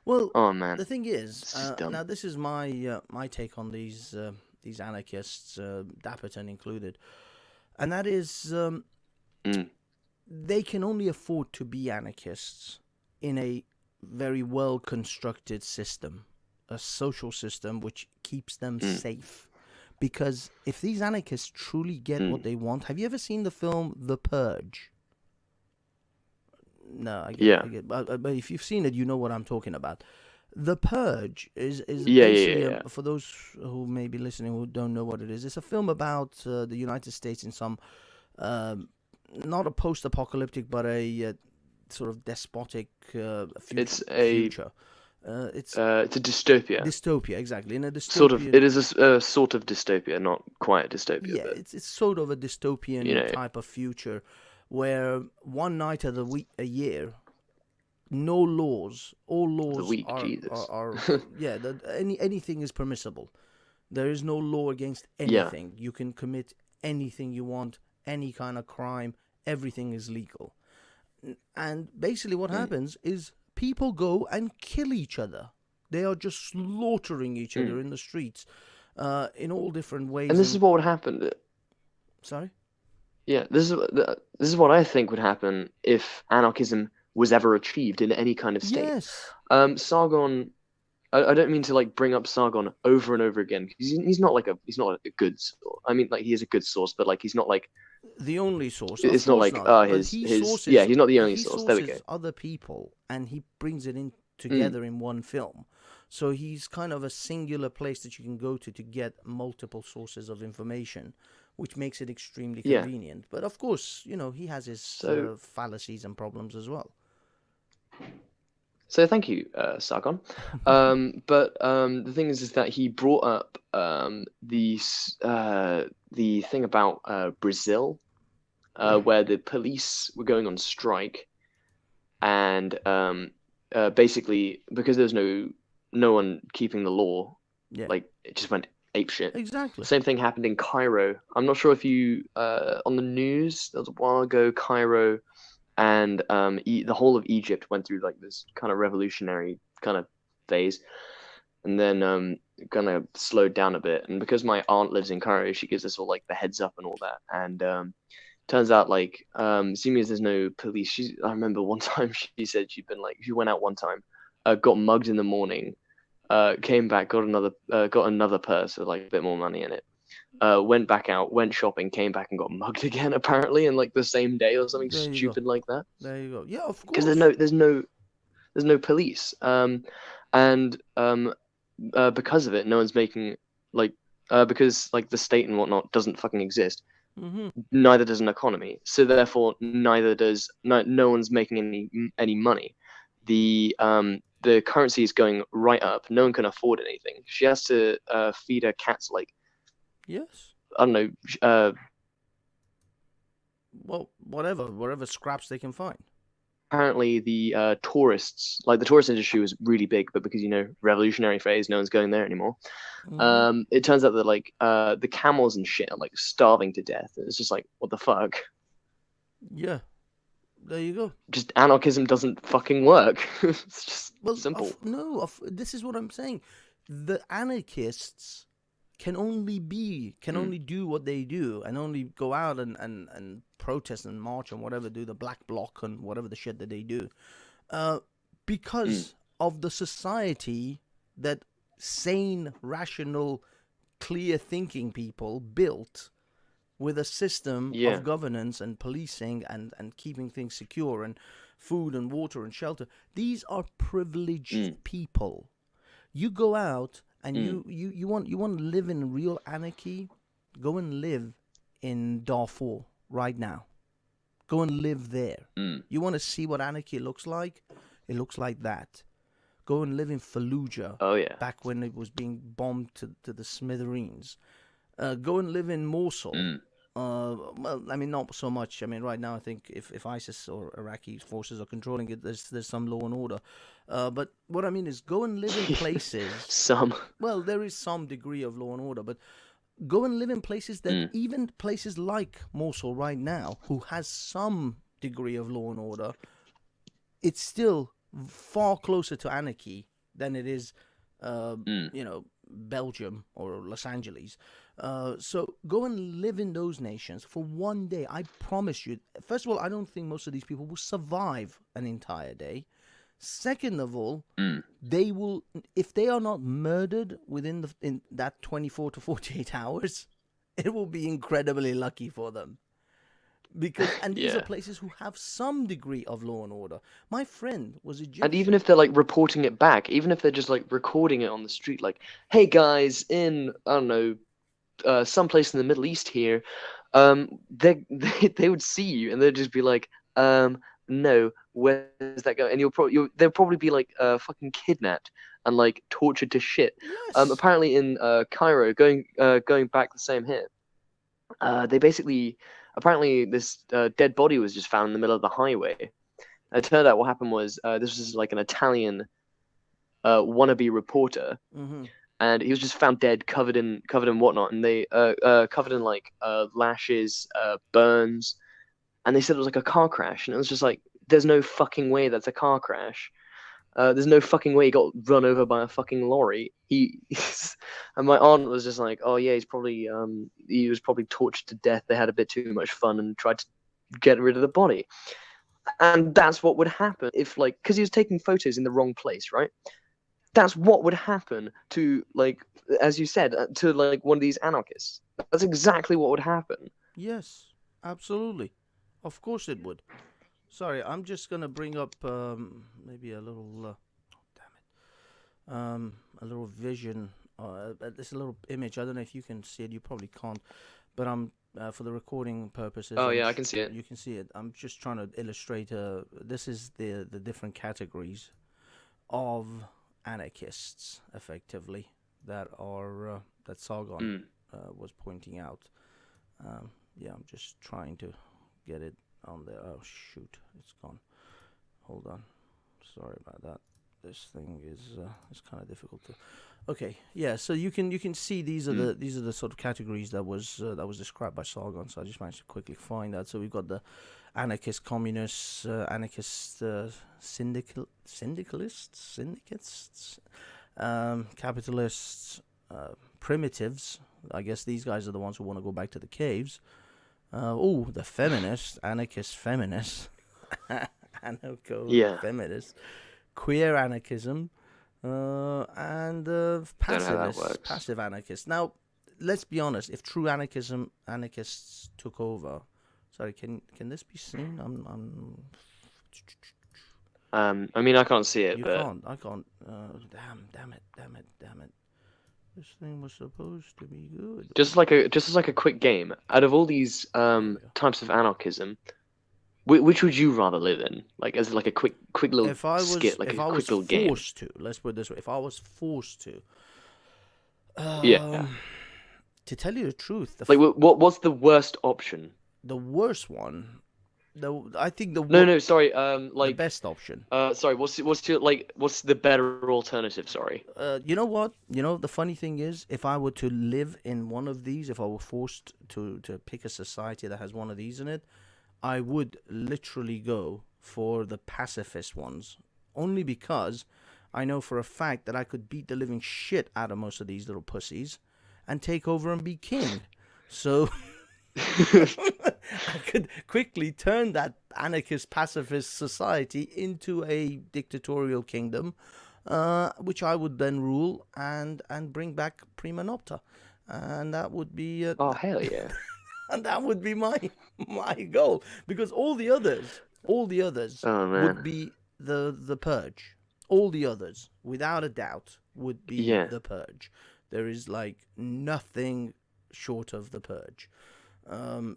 Well, Oh man, the thing is, it's just dumb. now this is my take on these anarchists, Dapperton included, and that is Mm, they can only afford to be anarchists in a very well constructed system, a social system which keeps them mm, safe. Because if these anarchists truly get what mm. they want, have you ever seen the film The Purge? No, Yeah, but if you've seen it, you know what I'm talking about. The Purge is yeah, yeah, basically yeah, yeah. for those who may be listening who don't know what it is. It's a film about the United States in some um, not a post-apocalyptic, but a sort of despotic future. It's a Future. It's it's a dystopia. dystopia, exactly. In a Sort of. dystopian, It is a sort of dystopia, not quite a dystopia, yeah, but it's sort of a you dystopian know, type of future, where one night of the week, a year, no laws, all the laws weak Jesus. are yeah, anything is permissible. There is no law against Yeah. anything. You can commit anything you want, any kind of crime. Everything is legal. And basically, what Mm, happens is people go and kill each other. They are just slaughtering each mm. other in the streets, in all different And ways. this is And what would happen. sorry, Yeah, this is what I think would happen if anarchism was ever achieved in any kind of state. yes, Sargon. I don't mean to like bring up Sargon over and over again because he's not like he's not a good source. I mean, like he is a good source, but like he's not like the only source, of it's not course like not. But his yeah, he's not the only he source. There we go. sources other people, and he brings it in Mm, together in one film. So he's kind of a singular place that you can go to get multiple sources of information, which makes it extremely yeah. convenient. But of course, he has his So fallacies and problems as well. so thank you, Sargon. But the thing is that he brought up the thing about Brazil, where the police were going on strike, and basically because there's no one keeping the law, Yeah, like it just went ape shit. exactly. Same thing happened in Cairo. I'm not sure if you on the news there was a while ago, Cairo and the whole of Egypt went through like this kind of revolutionary kind of phase, and then kind of slowed down a bit. And because my aunt lives in Cairo, she gives us all like the heads up and all that. And turns out like seeing as there's no police, I remember one time she said she went out one time, got mugged in the morning, came back, got another purse with like a bit more money in it. Went back out, went shopping, came back and got mugged again apparently in like the same day or something There you go. stupid like that. There you go. Yeah, of Because course. there's no police. And because of it, no one's making like because like the state and whatnot doesn't fucking exist. Mm-hmm. Neither does an economy. So therefore, neither does no one's making any money. The currency is going right up. No one can afford anything. She has to feed her cats like Yes. I don't know. Well, whatever scraps they can find. Apparently, the tourists, like the tourist industry, was really big, but because revolutionary phase, no one's going there anymore. Mm-hmm. It turns out that like the camels and shit are like starving to death. It's just like what the fuck. Yeah. There you go. Just anarchism doesn't fucking work. It's just Well, simple. this is what I'm saying. The anarchists can only do what they do and only go out and protest and march and whatever, do the black bloc and whatever the shit that they do, because of the society that sane, rational, clear thinking people built with a system Yeah. of governance and policing and keeping things secure and food and water and shelter. These are privileged people. You go out and you want to live in real anarchy, go and live in Darfur right now. Go and live there. You want to see what anarchy looks like? It looks like that. Go and live in Fallujah. Oh yeah. Back when it was being bombed to the smithereens. Go and live in Mosul. Well, I mean, not so much. I mean, right now, I think if ISIS or Iraqi forces are controlling it, there's some law and order. But what I mean is, go and live in places. Some. Well, there is some degree of law and order, but go and live in places that even places like Mosul right now, who has some degree of law and order, it's still far closer to anarchy than it is, Mm. Belgium or Los Angeles. So go and live in those nations for one day. I promise you. First of all, I don't think most of these people will survive an entire day. Second of all, Mm. they will, if they are not murdered in that 24 to 48 hours, it will be incredibly lucky for them. And these are Yeah. places who have some degree of law and order. My friend was And Egyptian. even if they're like reporting it back, even if they're just like recording it on the street, like, hey guys, in I don't know, someplace in the Middle East here, they would see you and they'd just be like, no, where's that going? And they'll probably be like fucking kidnapped and like tortured to shit. Yes. Apparently in Cairo, going back the same here, they basically apparently this dead body was just found in the middle of the highway. It turned out what happened was this was like an Italian wannabe reporter, Mm-hmm. and he was just found dead, covered in whatnot, and they covered in like lashes, burns, and they said it was like a car crash, and it was just like, there's no fucking way that's a car crash. There's no fucking way he got run over by a fucking lorry. And my aunt was just like, oh yeah, he was probably tortured to death. They had a bit too much fun and tried to get rid of the body. And that's what would happen if, like, because he was taking photos in the wrong place, right? That's what would happen to, like, as you said, to like one of these anarchists. That's exactly what would happen. Yes, absolutely. Of course it would. Sorry, I'm just gonna bring up maybe a little, a little vision. This little image. I don't know if you can see it. You probably can't, but I'm for the recording purposes. Oh yeah, I can see it. You can see it. I'm just trying to illustrate. This is the different categories of anarchists, effectively, that are that Sargon was pointing out. Yeah, I'm just trying to get it on there. Oh shoot, it's gone. Hold on. Sorry about that. This thing is kind of difficult to. Okay, yeah. So you can see these are the sort of categories that was described by Sargon. So I just managed to quickly find that. So we've got the anarchist, communists, anarchist, syndicates, capitalists, primitives. I guess these guys are the ones who want to go back to the caves. The feminists, anarchist feminists, anarcho-feminists, queer anarchism, and passive anarchists. Now, let's be honest. If true anarchists took over, sorry, can this be seen? I mean, I can't see it, You but can't. I can't. Damn it. This thing was supposed to be good. just as like a quick game. Out of all these types of anarchism, which would you rather live in? Like as like a quick little skit, like a quick little game. Forced to, let's put it this way, if I was forced to, Yeah. to tell you the truth, Like what's the worst option? the worst one, I think No, sorry. the best option. Sorry. What's the better alternative? Sorry. You know what? The funny thing is, if I were to live in one of these, if I were forced to pick a society that has one of these in it, I would literally go for the pacifist ones, only because I know for a fact that I could beat the living shit out of most of these little pussies and take over and be king. So I could quickly turn that anarchist pacifist society into a dictatorial kingdom, which I would then rule and bring back prima nocta, and that would be Oh hell yeah! and that would be my goal, because all the others Oh man. would be the purge. All the others, without a doubt, would be the purge. There is like nothing short of the purge.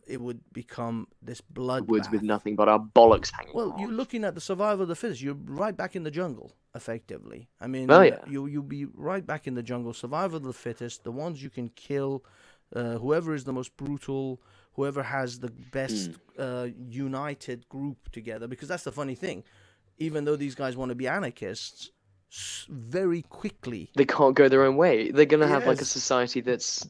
It would become this bloodbath. Woods with nothing but our bollocks hanging. Well, you're looking at the survival of the fittest. You're right back in the jungle, effectively. I mean, you'll be right back in the jungle. Survival of the fittest. The ones you can kill, whoever is the most brutal, whoever has the best united group together. Because that's the funny thing. Even though these guys want to be anarchists, very quickly. They can't go their own way. They're gonna have like a Yes. society that's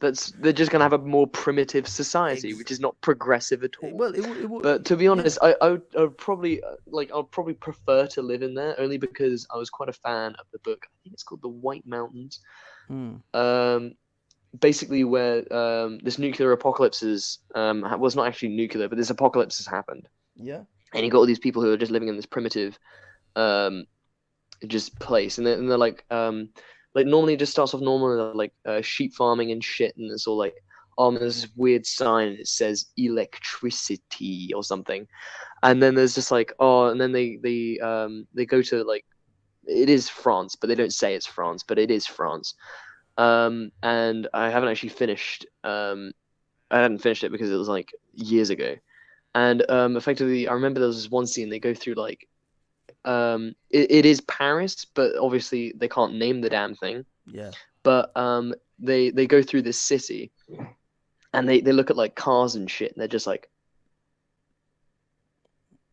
they're just gonna have a more primitive society, Ex- which is not progressive at all. well, it would, But to be yeah. honest, I would probably I'd probably prefer to live in there only because I was quite a fan of the book. I think it's called The White Mountains. Mm, Basically where this nuclear apocalypse is well, it's not actually nuclear, but this apocalypse has happened, yeah. and you got all these people who are just living in this primitive um just place, and they're like normally it just starts off normal, like sheep farming and shit, and it's all like, oh, and there's this weird sign and it says electricity or something, and then there's just like, oh, and then they go to like, it is France, but they don't say it's France, but it is France. And I haven't actually finished. I hadn't finished it because it was like years ago. And effectively, I remember there was this one scene they go through like, it is Paris, but obviously they can't name the damn thing. Yeah. But they go through this city, and they look at like cars and shit, and they're just like,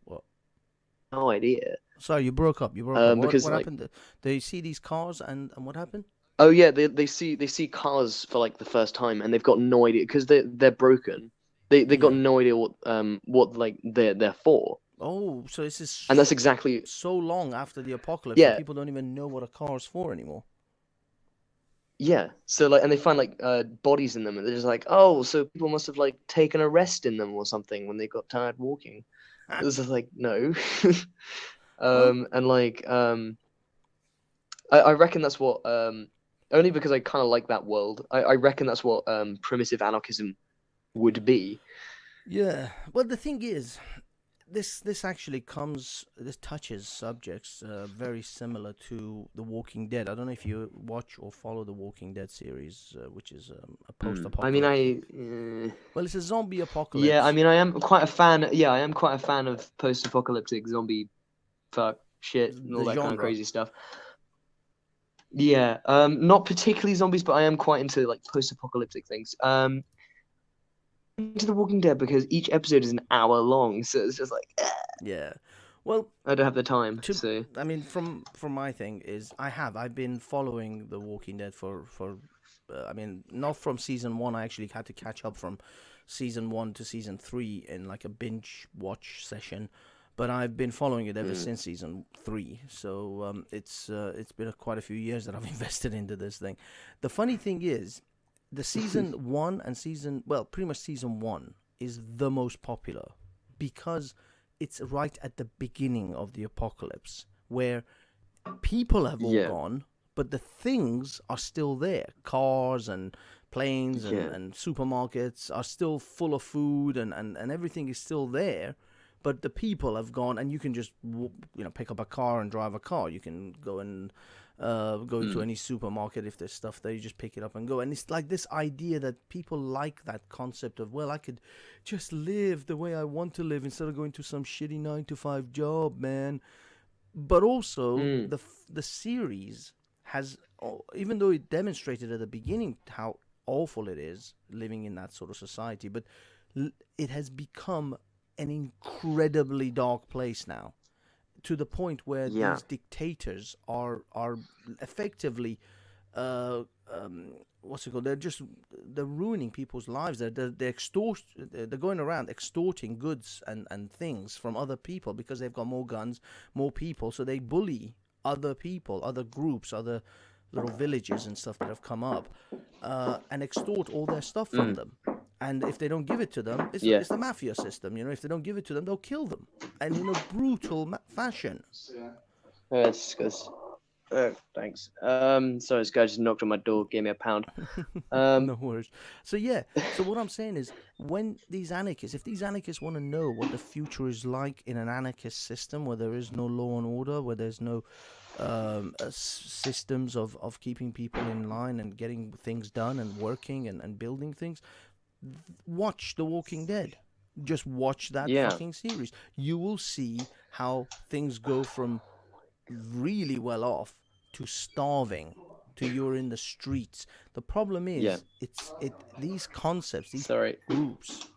What? no idea. Sorry, you broke up. You broke up. Because What like, happened? They see these cars, and what happened? oh yeah, they see cars for like the first time, and they've got no idea because they're broken. They got Yeah. no idea what like they're for, Oh, so this is and that's exactly, so long after the apocalypse that yeah, people don't even know what a car's for anymore. yeah. So like, and they find like bodies in them, and they're just like, oh, so people must have like taken a rest in them or something when they got tired walking. It was just like, no. Well, And like I reckon that's what only because I kind of like that world. I reckon that's what primitive anarchism would be. yeah. Well, the thing is, this touches subjects very similar to The Walking Dead. I don't know if you watch or follow the Walking Dead series, which is a I mean, post-apocalyptic. Well, it's a zombie yeah, I apocalypse. mean, I am quite a fan. Yeah, I am quite a fan of post-apocalyptic zombie fuck shit and all The that kind of genre. crazy stuff. Yeah, not particularly zombies, but I am quite into like post-apocalyptic things. Into The Walking Dead because each episode is an hour long, so it's just like, Yeah. Well, I don't have the time. to So, I mean, from my thing is I've been following The Walking Dead for I mean, not from season one. I actually had to catch up from season one to season three in like a binge watch session, but I've been following it ever since season three. So it's been quite a few years that I've invested into this thing. The funny thing is, the season one and pretty much season one is the most popular because it's right at the beginning of the apocalypse where people have all yeah, gone, but the things are still there. Cars and planes yeah, and supermarkets are still full of food, and everything is still there. But the people have gone, and you can just pick up a car and drive a car. You can go and go into any supermarket if there's stuff there. You just pick it up and go. And it's like this idea that people like that concept of, well, I could just live the way I want to live instead of going to some shitty 9 to 5 job, man. But also the series has, even though it demonstrated at the beginning how awful it is living in that sort of society, but it has become an incredibly dark place now, to the point where yeah, these dictators are effectively what's it called? They're ruining people's lives. They're going around extorting goods and things from other people because they've got more guns, more people. So they bully other people, other groups, other little villages and stuff that have come up, and extort all their stuff from them. And if they don't give it to them, yeah. it's the mafia system. If they don't give it to them, they'll kill them, and in a brutal fashion. That's because. Oh, thanks. Sorry, this guy just knocked on my door, gave me a pound. No worries. So yeah. So what I'm saying is, if these anarchists want to know what the future is like in an anarchist system where there is no law and order, where there's no systems of keeping people in line and getting things done and working and building things, watch The Walking Dead. Just watch that Yeah, fucking series. You will see how things go from really well off to starving to you're in the streets. The problem yeah. is these concepts, these Sorry. groups